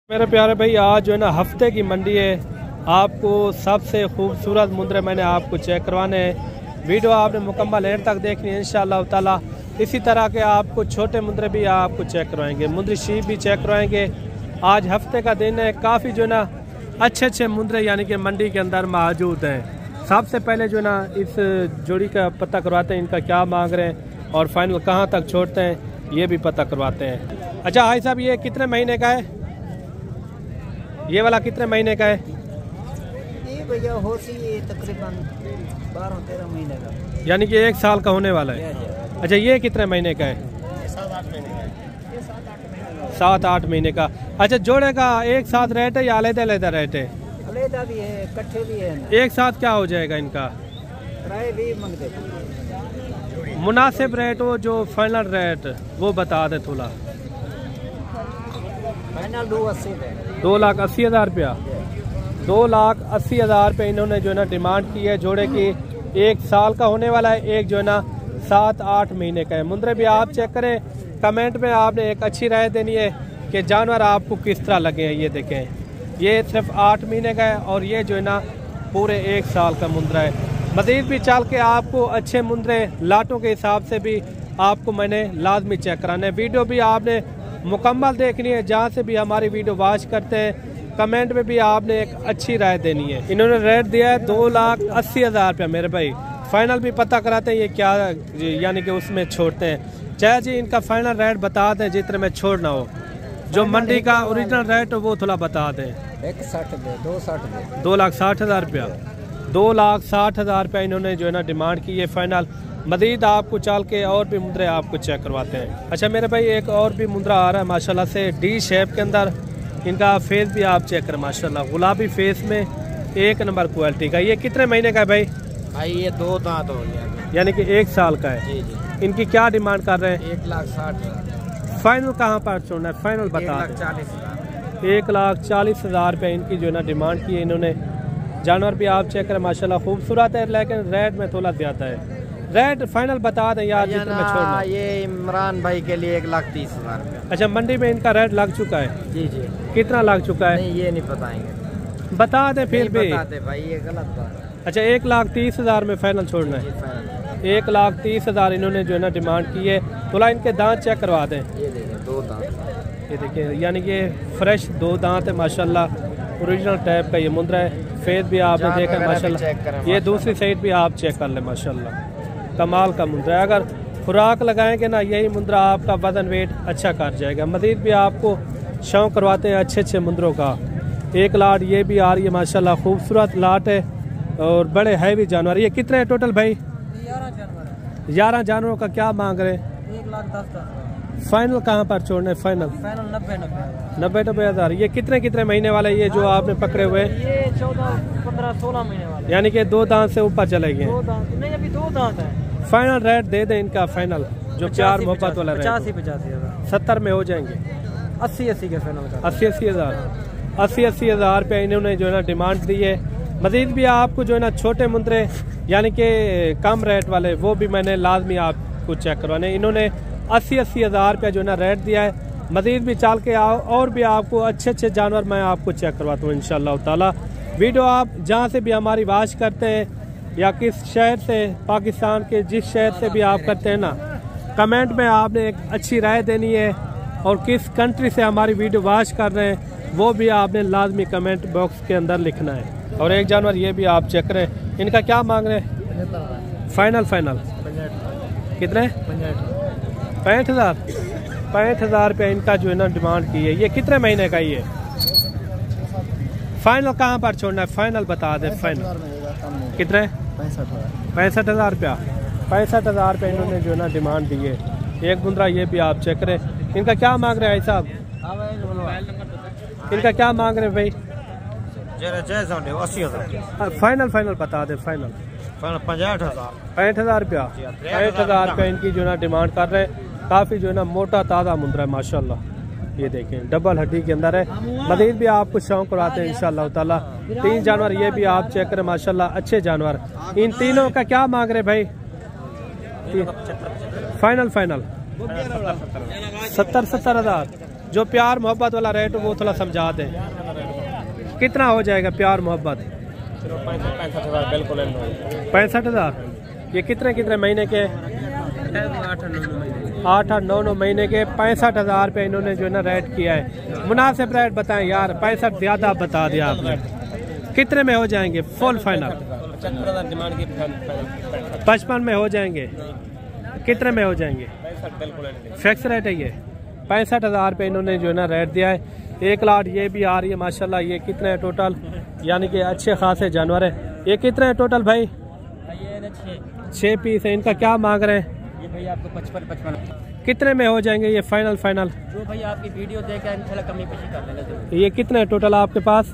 मेरे प्यारे भाई, आज जो है ना हफ्ते की मंडी है। आपको सबसे खूबसूरत मुंद्रे मैंने आपको चेक करवाने हैं। वीडियो आपने मुकम्मल एंड तक देखनी है इंशाअल्लाह ताला। इसी तरह के आपको छोटे मुंद्रे भी आपको चेक करवाएंगे, मुंद्री शीप भी चेक करवाएंगे। आज हफ्ते का दिन है, काफ़ी जो है ना अच्छे मुंद्रे यानी कि मंडी के अंदर मौजूद हैं। सबसे पहले जो है ना इस जोड़ी का पता करवाते हैं, इनका क्या मांग रहे हैं और फाइनल कहाँ तक छोड़ते हैं ये भी पता करवाते हैं। अच्छा भाई साहब, ये कितने महीने का है? ये वाला कितने महीने का है? ये भैया होती है तकरीबन 12-13 महीने का, यानी कि 1 साल का होने वाला है। अच्छा, ये कितने महीने का है? 7-8 महीने का। अच्छा, जोड़े का एक साथ रेट है या अलग-अलग रेट है? अलग भी है, इकट्ठे भी है। एक साथ क्या हो जाएगा इनका? किराए भी मांगते। मुनासिब रेट हो जो फाइनल रेट वो बता दे थोड़ा। फाइनल 280 है। 2,80,000 रुपया। 2,80,000 रुपये इन्होंने जो है ना डिमांड की है। जोड़े की 1 साल का होने वाला है, एक जो है ना 7-8 महीने का है। मुंद्रे भी आप चेक करें, कमेंट में आपने एक अच्छी राय देनी है कि जानवर आपको किस तरह लगे हैं। ये देखें, ये सिर्फ 8 महीने का है और ये जो है ना पूरे 1 साल का मुंद्रा है। मज़ीद भी चल के आपको अच्छे मुंद्रे लाटों के हिसाब से भी आपको मैंने लाजमी चेक कराना है। वीडियो भी आपने मुकम्मल देखनी है, जहाँ से भी हमारी वीडियो वॉच करते हैं कमेंट में भी आपने एक अच्छी राय देनी है। इन्होंने रेट दिया है 2,80,000 रुपया मेरे भाई। फाइनल भी पता कराते हैं ये क्या यानी कि उसमें छोड़ते हैं। चाहे जी इनका फाइनल रेट बता दें जितने में छोड़ना हो, जो मंडी का ओरिजिनल रेट हो वो थोड़ा बता दें। 2,60,000 रुपया। 2,60,000 रुपया इन्होंने जो है ना डिमांड की है फाइनल। मज़ीद आपको चाल के और भी मुंद्रे आपको चेक करवाते हैं। अच्छा मेरे भाई, एक और भी मुंद्रा आ रहा है माशाल्लाह से डी शेप के अंदर। इनका फेस भी आप चेक करें, माशाल्लाह गुलाबी फेस में 1 नंबर क्वालिटी का। ये कितने महीने का है भाई? भाई ये 2 दांत हो गया, यानी कि 1 साल का है। जी जी। इनकी क्या डिमांड कर रहे हैं? 1,60,000। फाइनल कहाँ पर छोड़ना है? फाइनल बता दें। 1,40,000 रुपये इनकी जो है ना डिमांड की है इन्होंने। जानवर भी आप चेक करें, माशाल्लाह खूबसूरत है, लेकिन रेट में थोड़ा ज़्यादा है। रेट फाइनल बता दें यार जितने में छोड़ना। ये इमरान भाई के लिए 1,30,000। अच्छा, मंडी में इनका रेट लग चुका है? जी जी। कितना लग चुका है? नहीं ये नहीं बताएंगे। बता दें फिर भी। बताते भाई, ये गलत बात है। अच्छा, 1,30,000 में फाइनल छोड़ना है। 1,30,000 इन्होंने जो है ना डिमांड की है। थोड़ा इनके दांत चेक करवा दें। ये देखिए 2 दांत। ये देखिए, यानी कि फ्रेश 2 दांत है माशाल्लाह। ओरिजिनल टाइप का ये मुंद्रा है। फेस भी आपने देखा माशाल्लाह। ये दूसरी साइड भी आप चेक कर लें, माशाल्लाह कमाल का मुंद्रा है। अगर खुराक लगाएंगे ना यही मुंद्रा आपका वजन वेट अच्छा कर जाएगा। मज़ीद भी आपको शौक करवाते हैं अच्छे मुंद्रों का। एक लाट ये भी आ रही है माशाल्लाह, खूबसूरत लाट है और बड़े हैवी जानवर। ये कितने हैं टोटल भाई? 11 जानवरों का क्या मांग रहे हैं? 1,10,000। फाइनल कहाँ पर छोड़ना है? फाइनल 90,000। ये कितने महीने वाले ये जो आपने पकड़े हुए? ये 14, 15, 16 महीने वाले, यानी कि 2 दांत से ऊपर चले गए। 2 दांत नहीं, अभी 2 दांत है। फाइनल रेट दे दें इनका, फाइनल जो प्यार मोहब्बत वाला 85,000। 70 में हो जाएंगे। 80 के फाइनल। 80,000 रुपया इन्होंने जो है ना डिमांड दी है। मज़ीद भी आपको जो है ना छोटे मुंद्रे यानी कि कम रेट वाले वो भी मैंने लाजमी आपको चेक करवाने। इन्होंने 80,000 रुपया जो है ना रेट दिया है। मज़ीद भी चाल के आओ और भी आपको अच्छे जानवर मैं आपको चेक करवाता हूँ इंशाअल्लाह ताला। वीडियो आप जहाँ से भी हमारी वॉच करते हैं या किस शहर से, पाकिस्तान के जिस शहर से भी आप करते हैं ना, कमेंट में आपने एक अच्छी राय देनी है और किस कंट्री से हमारी वीडियो वॉच कर रहे हैं वो भी आपने लाजमी कमेंट बॉक्स के अंदर लिखना है। और एक जानवर ये भी आप चेक करें, इनका क्या मांग रहे हैं? फाइनल कितने? 65,000 रुपया इनका जो है ना डिमांड की है। ये कितने महीने का ये? फाइनल कहाँ पर छोड़ना है? फाइनल बता दें। फाइनल कितने? 65,000 रुपया। 65,000 रुपया इन्होंने जो है ना डिमांड दी है। एक मुंद्रा ये भी आप चेक करें। इनका क्या मांग रहे हैं भाई साहब? इनका क्या मांग रहे हैं भाई? 80,000। फाइनल बता दे। फाइनल 65,000 रुपया। 65,000 रुपया इनकी जो है ना डिमांड कर रहे हैं। काफ़ी जो है ना मोटा ताज़ा मुंद्रा है माशाल्लाह। ये देखें डबल हड्डी के अंदर है। मज़ीद भी आपको शौक कराते हैं इंशाअल्लाह ताला। 3 जानवर ये भी आप चेक करें माशाल्लाह, अच्छे जानवर। इन तीनों का क्या मांग रहे भाई? फाइनल 70,000। जो प्यार मोहब्बत वाला रेट वो थोड़ा समझा दें, कितना हो जाएगा प्यार मोहब्बत? 65,000 बिल्कुल 65,000। ये कितने कितने महीने के? 8-9 महीने के 65,000 पे इन्होंने जो है ना रेट किया है। मुनासिब रेट बताएं यार, 65 ज़्यादा बता दिया आपने। कितने में हो जाएंगे फुल फाइनल? 55 में हो जाएंगे। कितने में हो जाएंगे? फिक्स रेट है ये। 65,000 पे इन्होंने जो है ना रेट दिया है। 1 लाख ये भी आ रही है माशाल्लाह। ये कितने है टोटल, यानी कि अच्छे खासे जानवर है। ये कितने है टोटल भाई? 6 पीस है। इनका क्या मांग रहे हैं? ये भाई आपको 55 कितने में हो जाएंगे ये फाइनल? जो भाई आपकी वीडियो देखे इंशाल्लाह कमी पेशी कर देंगे। ये कितने है टोटल आपके पास?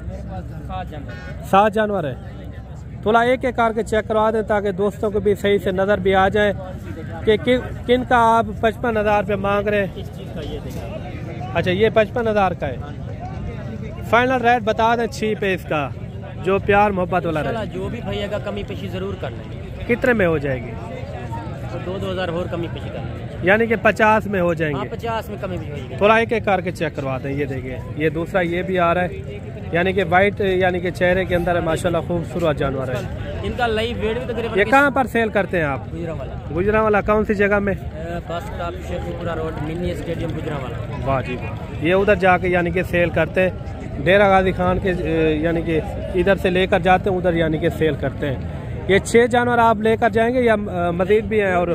7 जानवर है। थोड़ा एक एक करके चेक करवा दें ताकि दोस्तों को भी सही से नज़र भी आ जाए कि किन का आप 55,000 पे मांग रहे हैं। इस चीज़ का ये देखिए। अच्छा ये 55,000 का है। फाइनल रेट बता दें 6 पे इसका, जो प्यार मोहब्बत वाला रेट। जो भी भैया का कमी पेशी जरूर कर लेंगे। कितने में हो जाएगी? तो 2,000 और कमी पेशी कर लेंगे, यानी कि 50 में हो जाएंगे। 50 में कमी भी होगी। थोड़ा एक एक करके चेक करवा दें। ये देखिए, ये दूसरा ये भी आ रहा है, यानी कि वाइट, यानी कि चेहरे के अंदर है माशाल्लाह, खूबसूरत जानवर है। इनका लाइव वेट भी तकरीबन। ये कहाँ पर सेल करते हैं आप? गुजरावाला। कौन सी जगह में? Bus stop Sheikhpura road, mini stadium Gujranwala. वाह जी, ये उधर जाके यानी कि सेल करते हैं। डेरा गाजी खान के यानी कि इधर से लेकर जाते हैं उधर, यानी कि सेल करते हैं। ये 6 जानवर आप लेकर जाएंगे या मजीद भी हैं? और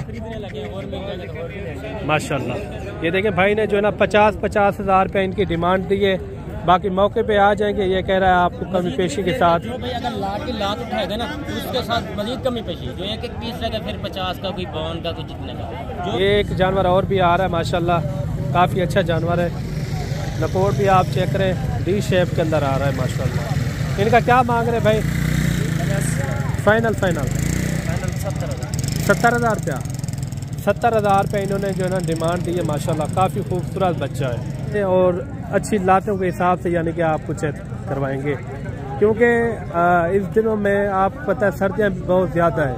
माशाल्लाह ये देखें भाई ने जो है ना 50,000 रुपये इनकी डिमांड दी है। बाकी मौके पे आ जाएंगे। ये कह रहा है आपको कमी पेशी के साथ। जो भाई अगर लात उठाएगा ना उसके साथ मजीद कमी पेशी। जो एक पीस रहेगा फिर 50 का, कोई 52 का, कोई जितने का। ये एक जानवर और भी आ रहा है माशाल्लाह, काफ़ी अच्छा जानवर है। नकोर भी आप चेक करें, डी शेप के अंदर आ रहा है माशाल्लाह। इनका क्या मांग रहे भाई? फाइनल 70,000 रुपया। 70,000 रुपये इन्होंने जो है ना डिमांड दी है माशाल्लाह। काफ़ी खूबसूरत बच्चा है और अच्छी लातों के हिसाब से यानी कि आपको चेक करवाएंगे, क्योंकि इस दिनों में आपको पता है सर्दियाँ बहुत ज़्यादा है,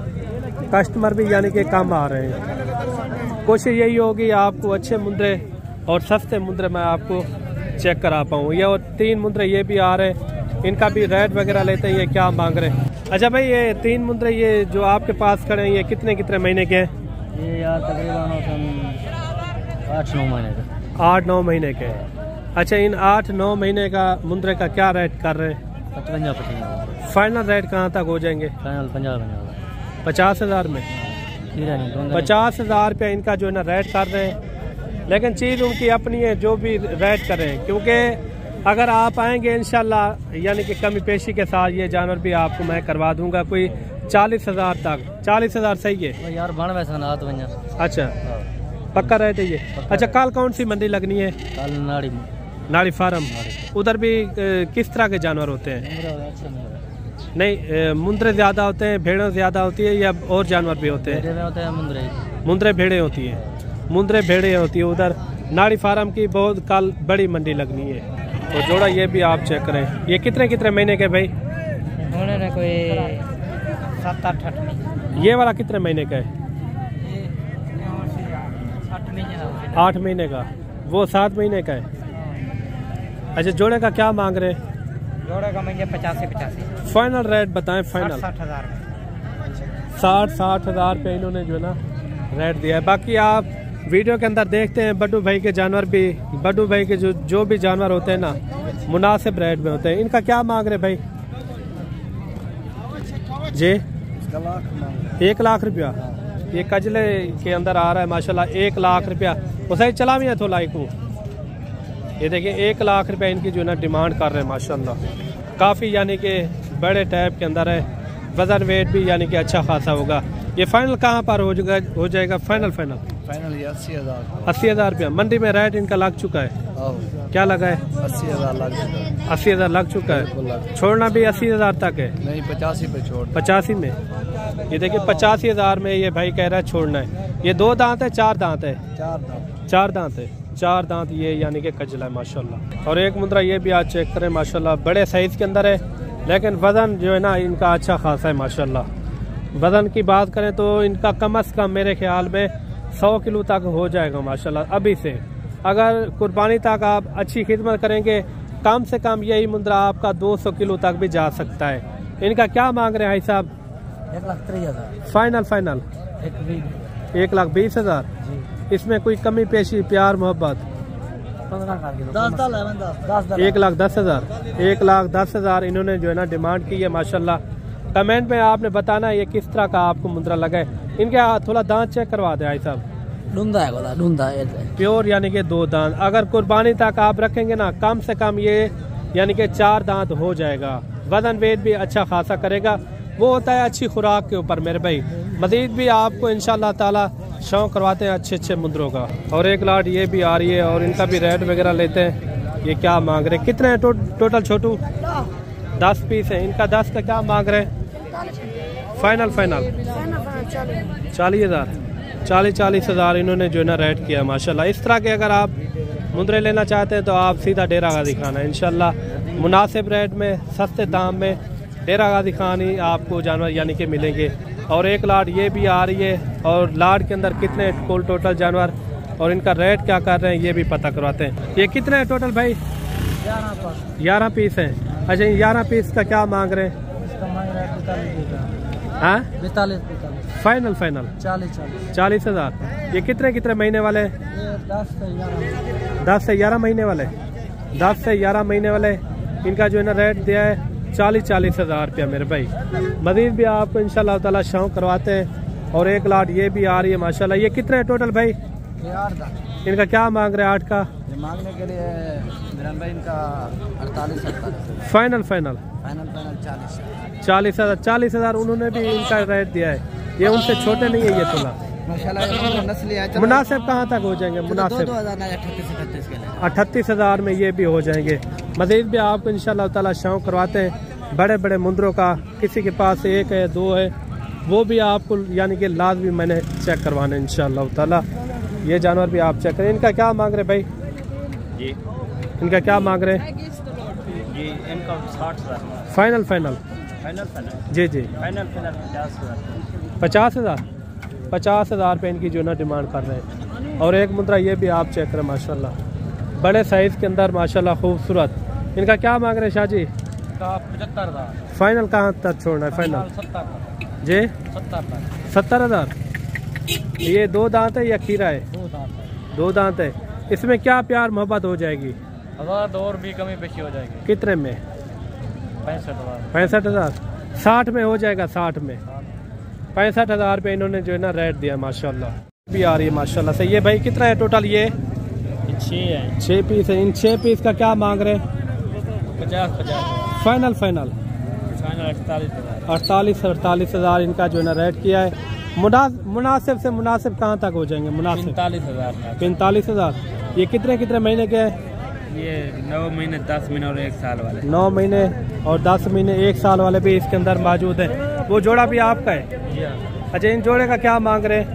कस्टमर भी यानी कि कम आ रहे हैं। कोशिश यही होगी आपको अच्छे मुंद्रे और सस्ते मुंद्रे मैं आपको चेक करा पाऊँ। ये और 3 मुंद्रे ये भी आ रहे हैं, इनका भी रेट वगैरह लेते हैं। ये क्या मांग रहे हैं? अच्छा भाई ये 3 मुंद्रे ये जो आपके पास खड़े हैं ये कितने कितने महीने के हैं? ये यार तकरीबन 8-9 महीने का। 8-9 महीने के। अच्छा इन 8-9 महीने का मुंद्रे का क्या रेट कर रहे हैं? 55। फाइनल रेट कहाँ तक हो जाएंगे? फाइनल 50,000 में। 50,000 रुपया इनका जो है ना रेट कर रहे हैं, लेकिन चीज़ उनकी अपनी है जो भी रेट करें, क्योंकि अगर आप आएंगे इंशाल्लाह यानी कि कमी पेशी के साथ ये जानवर भी आपको मैं करवा दूंगा कोई 40,000 तक। 40,000 सही है यार? अच्छा पक्का रहते ये। अच्छा कल कौन सी मंडी लगनी है? कल नाड़ी फार्म। उधर भी किस तरह के जानवर होते हैं? नहीं मुंद्रे ज़्यादा होते हैं, भेड़ें ज़्यादा होती है या और जानवर भी होते हैं? मुंद्रे भेड़े होती है, मुंद्रे भेड़े होती है उधर। नाड़ी फार्म की बहुत कल बड़ी मंडी लगनी है। तो जोड़ा ये भी आप चेक करें। ये कितने कितने महीने के भाई? कोई 7-8 महीने। ये वाला कितने महीने का है? 8 महीने का। वो 7 महीने का है। अच्छा जोड़े का क्या मांग रहे हैं? जोड़े का महंगे 85। फाइनल रेट बताएं। फाइनल 60,000 रुपये इन्होंने जो है ना रेट दिया है। बाकी आप वीडियो के अंदर देखते हैं बड्डू भाई के जानवर भी, बड्डू भाई के जो भी जानवर होते हैं ना मुनासिब रेट में होते हैं। इनका क्या मांग रहे भाई जी? 1 लाख रुपया। ये कजले के अंदर आ रहा है माशाल्लाह 1 लाख रुपया। वो सही चला भी है तो लाइक को। ये देखिए 1 लाख रुपया इनकी जो है ना डिमांड कर रहे हैं माशाल्लाह। काफ़ी यानी कि बड़े टाइप के अंदर है, वजन वेट भी यानी कि अच्छा खासा होगा। ये फाइनल कहाँ पर हो जाएगा? फाइनल 80,000 रुपया। मंडी में रेट इनका लग चुका है। क्या लगा है? 80,000 लग चुका है। छोड़ना भी 80,000 तक है? नहीं 85 पे छोड़। 85 में। ये देखिए 85,000 में ये भाई कह रहा है छोड़ना है। ये 2 दांत है 4 दांत है? 4 दांत है। 4 दांत ये यानी कि कजला है माशाल्लाह। और एक मुद्रा ये भी आज चेक करें माशाल्लाह, बड़े साइज के अंदर है, लेकिन वजन जो है ना इनका अच्छा खासा है माशाल्लाह। वजन की बात करें तो इनका कम से कम मेरे ख्याल में 100 किलो तक हो जाएगा माशाल्लाह अभी से। अगर कुर्बानी तक आप अच्छी खिदमत करेंगे कम से कम यही मुंद्रा आपका 200 किलो तक भी जा सकता है। इनका क्या मांग रहे हैं भाई साहब? 1,30,000 फाइनल फाइनल 1,20,000। इसमें कोई कमी पेशी प्यार मोहब्बत? 1,10,000 1,10,000 इन्होंने जो है ना डिमांड की है माशाल्लाह। कमेंट में आपने बताना ये किस तरह का आपको मुंद्रा लगा है। इनके थोड़ा दांत चेक करवा दे भाई साहब। ढूंढा है प्योर यानी कि 2 दांत। अगर कुर्बानी तक आप रखेंगे ना कम से कम ये यानी कि 4 दांत हो जाएगा। वजन वेट भी अच्छा खासा करेगा। वो होता है अच्छी खुराक के ऊपर मेरे भाई। मजीद भी आपको इंशाल्लाह ताला शौक करवाते हैं अच्छे अच्छे मुंद्रों का। और एक लाट ये भी आ रही है और इनका भी रेट वगैरह लेते हैं। ये क्या मांग रहे हैं? कितने हैं टोटल छोटू? 10 पीस है। इनका 10 का क्या मांग रहे हैं? फाइनल 40,000 इन्होंने जो है ना रेट किया माशाल्लाह। इस तरह के अगर आप मुंद्रे लेना चाहते हैं तो आप सीधा डेरा गाजी खान है इंशाल्लाह। मुनासिब रेट में सस्ते दाम में डेरा गाजी खान ही आपको जानवर यानी कि मिलेंगे। और एक लाट ये भी आ रही है और लाट के अंदर कितने कुल टोटल जानवर और इनका रेट क्या कर रहे हैं ये भी पता करवाते हैं। ये कितने है टोटल भाई? 11 पीस है। अच्छा 11 पीस का क्या मांग रहे हैं? हाँ 45 फाइनल 40,000 ये कितने महीने वाले? 10 से 11 महीने वाले। 10 से 11 महीने वाले इनका जो है ना रेट दिया है 40,000 रुपया मेरे भाई। मजीद भी आपको इंशाल्लाह ताला शौक करवाते हैं। और एक लाट ये भी आ रही है माशाल्लाह। ये कितने है टोटल भाई? 8 इनका क्या मांग रहे हैं? 8 का मांगने के लिए भाई इनका 48 फाइनल 40,000 उन्होंने भी इनका रेट दिया है। ये उनसे छोटे नहीं है ये थोड़ा माशाल्लाह। मुनासिब कहाँ तक हो जाएंगे? मुनासिब 38,000 में ये भी हो जाएंगे। मजीद भी आपको इंशाल्लाह ताला शौक करवाते हैं बड़े बड़े मुंद्रों का। किसी के पास 1 है 2 है वो भी आपको यानी कि लाजमी मैंने चेक करवाना है इंशाल्लाह ताला। ये जानवर भी आप चेक करें। इनका क्या मांग रहे भाई? जी इनका क्या मांग रहे हैं? जी इनका 60,000 फाइनल जी 50,000 पे इनकी जो ना डिमांड कर रहे हैं। और एक मुद्रा ये भी आप चेक करें माशाल्लाह बड़े साइज के अंदर माशाल्लाह खूबसूरत। इनका क्या मांग रहे हैं शाह जी? 75,000 फाइनल कहाँ तक छोड़ना है? फाइनल 70,000 जी 70,000। ये 2 दांत है या खीरा है? 2 दांत है। इसमें क्या प्यार मोहब्बत हो जाएगी? 1,000 और भी कमी पेशी हो जाएगी। कितने में? 65,000 60 में हो जाएगा। 60 में 65,000 पे इन्होंने जो है ना रेट दिया माशाल्लाह। भी आ रही है माशाल्लाह से। ये भाई कितना है टोटल? ये 6 पीस है। इन 6 पीस का क्या मांग रहे हैं? 50,000 फाइनल 48,000 इनका जो है ना रेट किया है। मुनासिब से मुनासिब कहाँ तक हो जाएंगे? मुनासिब 45,000। ये कितने महीने के हैं? ये 9 महीने 10 महीने और 1 साल वाले। 9 महीने और 10 महीने 1 साल वाले भी इसके अंदर मौजूद हैं। वो जोड़ा भी आपका है? अच्छा इन जोड़े का क्या मांग रहे हैं?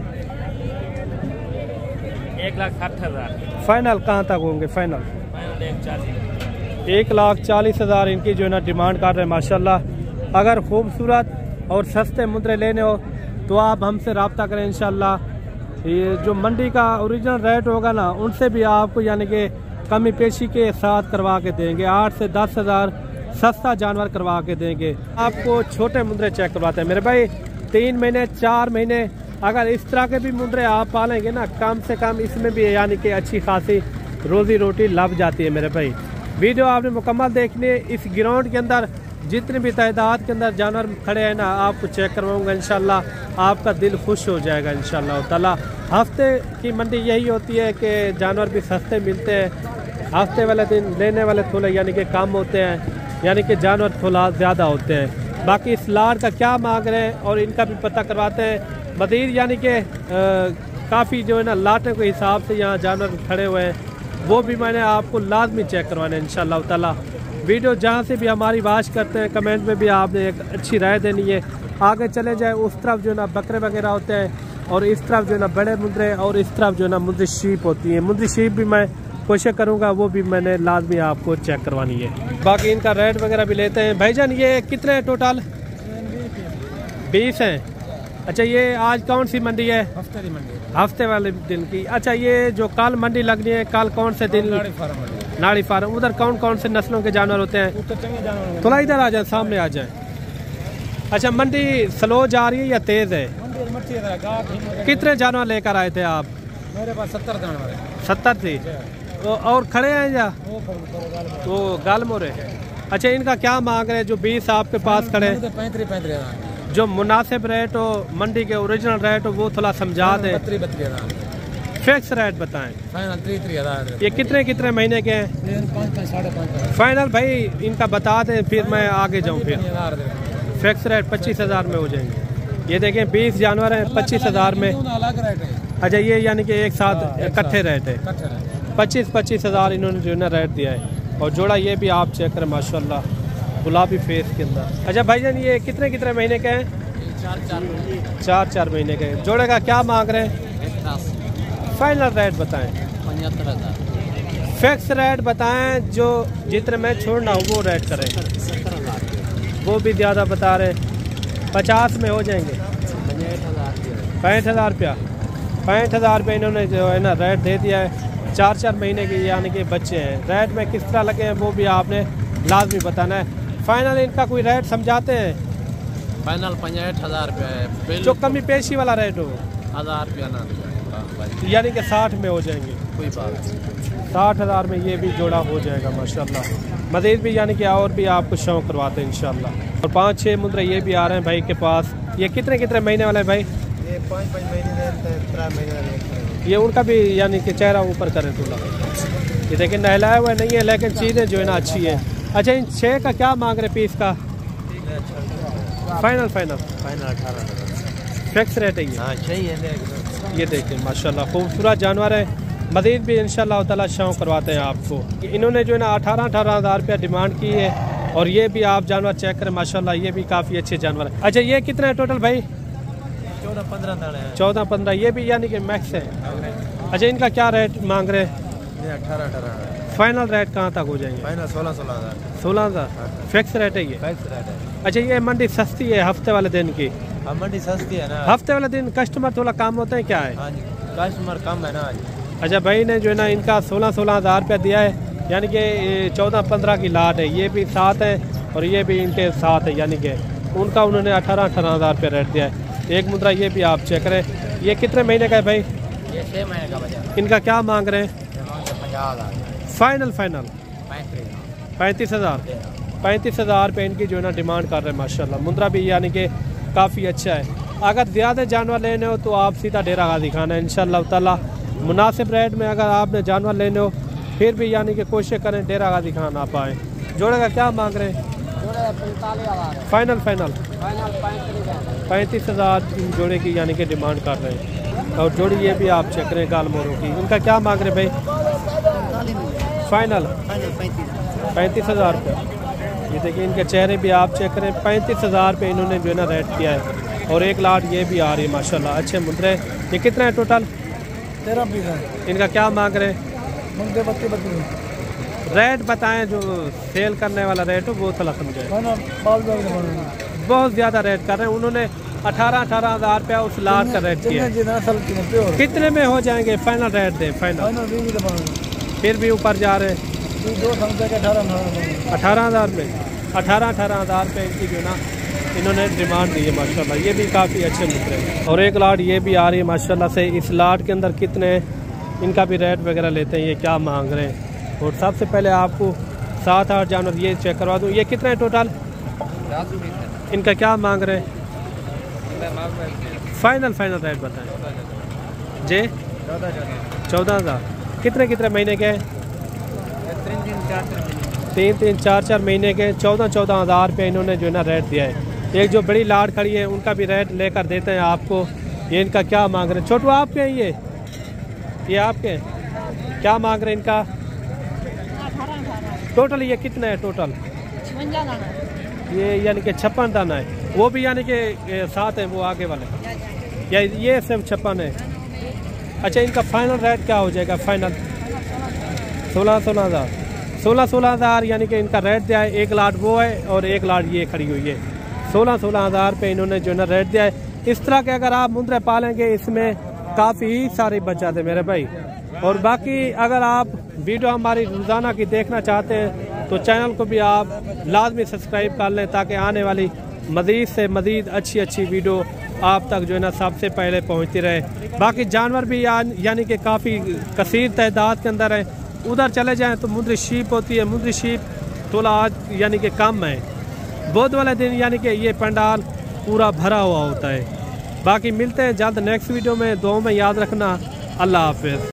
1,60,000 फाइनल कहाँ तक होंगे? फाइनल 1,40,000 इनकी जो है ना डिमांड कर रहे हैं माशाल्लाह। अगर खूबसूरत और सस्ते मुद्रे लेने हो तो आप हमसे रब्ता करें इंशाल्लाह। ये जो मंडी का ओरिजिनल रेट होगा ना उनसे भी आपको यानी कि कमी पेशी के साथ करवा के देंगे। 8 से 10,000 सस्ता जानवर करवा के देंगे। आपको छोटे मुद्रे चेक करवाते हैं मेरे भाई। 3 महीने 4 महीने अगर इस तरह के भी मुद्रे आप पालेंगे ना कम से कम इसमें भी यानी कि अच्छी खासी रोजी रोटी लग जाती है मेरे भाई। वीडियो आपने मुकम्मल देखनी है। इस ग्राउंड के अंदर जितनी भी तादाद के अंदर जानवर खड़े हैं ना आपको चेक करवाऊंगा इंशाल्लाह। आपका दिल खुश हो जाएगा इंशाल्लाह ताला। हफ्ते की मंडी यही होती है कि जानवर भी सस्ते मिलते हैं। हफ्ते वाले दिन लेने वाले थोड़े यानी कि कम होते हैं यानी कि जानवर थोड़ा ज़्यादा होते हैं। बाकी इस लाट का क्या मांग रहे हैं और इनका भी पता करवाते हैं। मज़ीद यानी कि काफ़ी जो है ना लाटे के हिसाब से यहाँ जानवर खड़े हुए हैं वो भी मैंने आपको लाजमी चेक करवाना है इंशाल्लाह ताला। वीडियो जहाँ से भी हमारी वाच करते हैं कमेंट में भी आपने एक अच्छी राय देनी है। आगे चले जाए उस तरफ जो है ना बकरे वगैरह होते हैं और इस तरफ जो है ना बड़े मुद्रे और इस तरफ जो है ना मुद्री शीप होती है। मुद्री शीप भी मैं कोशिश करूँगा वो भी मैंने लाजमी आपको चेक करवानी है। बाकी इनका रेट वगैरह भी लेते हैं। भाईजान ये कितने हैं टोटल? 20 हैं। अच्छा, ये आज कौन सी मंडी है? हफ्ते की मंडी है। हफ्ते वाले दिन की। अच्छा, ये जो कल मंडी लगनी है, कल कौन से दिन? नाड़ी फार्म। उधर कौन कौन से नस्लों के जानवर होते हैं? थोड़ा इधर आ जाए, सामने आ जाए। अच्छा, मंडी स्लो जा रही है या तेज है? कितने जानवर लेकर आए थे आप? मेरे पास 70 जानवर है। 70 थे। तो और खड़े हैं या वो गाल मोरे? अच्छा, इनका क्या मांग रहे हैं जो 20 आपके पास खड़े हैं? 35 जो मुनासिब रेट हो, मंडी के ओरिजिनल रेट हो, वो थोड़ा समझा दें। 32 फिक्स रेट बताएं। फाइनल 33 ये कितने कितने महीने के हैं? 5.5 फाइनल भाई इनका बता दें, फिर मैं आगे जाऊँ। फिर फिक्स रेट 25,000 में हो जाएंगे। ये देखें 20 जानवर हैं, 25,000 में। अलग रेट है। अच्छा, ये यानी कि एक साथ इकट्ठे रेट है। 25,000 इन्होंने जो है ना रेट दिया है। और जोड़ा ये भी आप चेक करें, माशाल्लाह गुलाबी फेस के अंदर। अच्छा भाईजान, ये कितने कितने महीने के हैं? 4 महीने के। जोड़े का क्या मांग रहे हैं? फाइनल रेट बताएं। 75,000। फिक्स रेट बताएं, जो जितने में छोड़ना हो वो रेट करें। वो भी ज़्यादा बता रहे। 50 में हो जाएंगे। 65,000 रुपया। 65,000 रुपये इन्होंने जो है ना रेट दे दिया है। 4 महीने के यानी कि बच्चे हैं। रेट में किस तरह लगे हैं वो भी आपने लाजमी बताना है। फाइनल इनका कोई रेट समझाते हैं? फाइनल 65,000 रुपये। जो कमी पेशी वाला रेट हो 1,000 रुपया ना यानी कि 60 में हो जाएंगे। कोई बात 60,000 में ये भी जोड़ा हो जाएगा माशाल्लाह। मज़ीद भी यानी कि और भी आपको शौक करवाते हैं इंशाल्लाह। और 5-6 मुंद्रे ये भी आ रहे हैं भाई के पास। ये कितने कितने महीने वाले हैं भाई? ये 5 महीने 3 महीने। ये उनका भी यानी कि चेहरा ऊपर करें थोड़ा। ये देखिए नहलाया हुआ नहीं है, लेकिन चीज़ें जो है ना अच्छी है। अच्छा, इन 6 का क्या मांग रहे पीस का? फाइनल 18 फिक्स रेट है ये? हाँ चाहिए। ये देखिए माशाल्लाह खूबसूरत जानवर है। मज़ीद भी इंशाल्लाह ताला शौक करवाते हैं आपको। इन्होंने जो है ना 18,000 रुपया डिमांड की है। और ये भी आप जानवर चेक करें माशाल्लाह, ये भी काफ़ी अच्छे जानवर है। अच्छा, ये कितना है टोटल भाई? 14-15 दाने हैं। 14-15 ये भी यानी कि मैक्स है। अच्छा, इनका क्या रेट मांग रहे हैं? 18 फाइनल रेट कहाँ तक हो जाएंगे? फाइनल 16,000। 16,000 फिक्स रेट है ये? फिक्स रेट है। अच्छा, ये मंडी सस्ती है हफ्ते वाले दिन की? हाँ, मंडी सस्ती है ना। हफ्ते वाले दिन कस्टमर थोड़ा कम होते हैं क्या है? हाँ जी, कस्टमर कम है ना आज। अच्छा, भाई ने जो है ना इनका 16,000 रुपया दिया है, यानी कि 14-15 की लाट है। ये भी साथ है और ये भी इनके साथ है, यानी कि उनका उन्होंने 18,000 रुपया रेट दिया है। एक मुद्रा ये भी आप चेक करें। ये कितने महीने का है भाई? ये 6 महीने का बचा। इनका क्या मांग रहे हैं? 50,000। फाइनल 35,000। 35,000 रुपये इनकी जो है ना डिमांड कर रहे हैं माशाल्लाह। मुद्रा भी यानी कि काफ़ी अच्छा है। अगर ज़्यादा जानवर लेने हो तो आप सीधा डेरा गाजी खाना है इंशाल्लाह ताला। मुनासिब रेट में अगर आपने जानवर लेने हो फिर भी यानी कि कोशिश करें डेरा गाजी खान आप आएँ। जोड़े का क्या मांग रहे हैं? 45,000। फाइनल 35,000 जोड़े की यानी कि डिमांड कर रहे हैं। और जोड़ी ये भी आप चेक करें गाल मोरों की। इनका क्या मांग रहे भाई? फाइनल 35,000 रुपये। ये देखिए इनके चेहरे भी आप चेक करें। 35,000 रुपये इन्होंने जो है ना रेट किया है। और एक लाट ये भी आ रही है माशाल्लाह, अच्छे मुद्रे। ये कितना है टोटल? 13 पीस है। इनका क्या मांग रहे हैं? रेट बताएं, जो सेल करने वाला रेट हो वो थोड़ा समझाएं। बहुत ज़्यादा रेट कर रहे हैं उन्होंने। 18,000 रुपया उस लाट का रेट किया। कितने में हो जाएंगे? फाइनल रेट दें। फाइनल फिर भी ऊपर जा रहे हैं। 18,000 में 18,000 रुपये इनकी जो ना इन्होंने डिमांड दी है माशाल्लाह। ये भी काफ़ी अच्छे मुद्रे हैं। और एक लाट ये भी आ रही है माशाल्लाह से। इस लाट के अंदर कितने इनका भी रेट वगैरह लेते हैं, ये क्या मांग रहे हैं। और सबसे पहले आपको 7-8 जानवर ये चेक करवा दूँ। ये कितना है टोटल? इनका क्या मांग रहे हैं? फाइनल रेट बताएं जी। 14,000। कितने कितने महीने के? 3-3 4-4 महीने के। 14,000 रुपये इन्होंने जो है ना रेट दिया है। एक जो बड़ी लाट खड़ी है उनका भी रेट लेकर देते हैं आपको। ये इनका क्या मांग रहे हैं? छोटू आपके हैं ये आपके क्या मांग रहे हैं इनका? टोटल ये कितना है टोटल? ये यानी कि 56 दाना है। वो भी यानी कि साथ है वो आगे वाले, या ये सिर्फ 56 है? अच्छा, इनका फाइनल रेट क्या हो जाएगा? फाइनल 16,000 16,000 यानी कि इनका रेट दिया है। एक लाट वो है और एक लाट ये खड़ी हुई है। 16,000 रुपये इन्होंने जो है ना रेट दिया है। इस तरह के अगर आप मुंद्रे पालेंगे इसमें काफ़ी सारी बचत है मेरे भाई। और बाकी अगर आप वीडियो हमारी रोज़ाना की देखना चाहते हैं तो चैनल को भी आप लाजमी सब्सक्राइब कर लें ताकि आने वाली मज़ीद से मज़ीद अच्छी वीडियो आप तक जो है ना सबसे पहले पहुंचती रहे। बाकी जानवर भी यानी कि काफ़ी कसीर तादाद के अंदर है। उधर चले जाएं तो मुंद्री शीप होती है, मुंद्री शीप थोड़ा आज यानी कि कम है। बुध वाले दिन यानी कि ये पंडाल पूरा भरा हुआ होता है। बाकी मिलते हैं जल्द नेक्स्ट वीडियो में। दुआ में याद रखना। अल्लाह हाफिज़।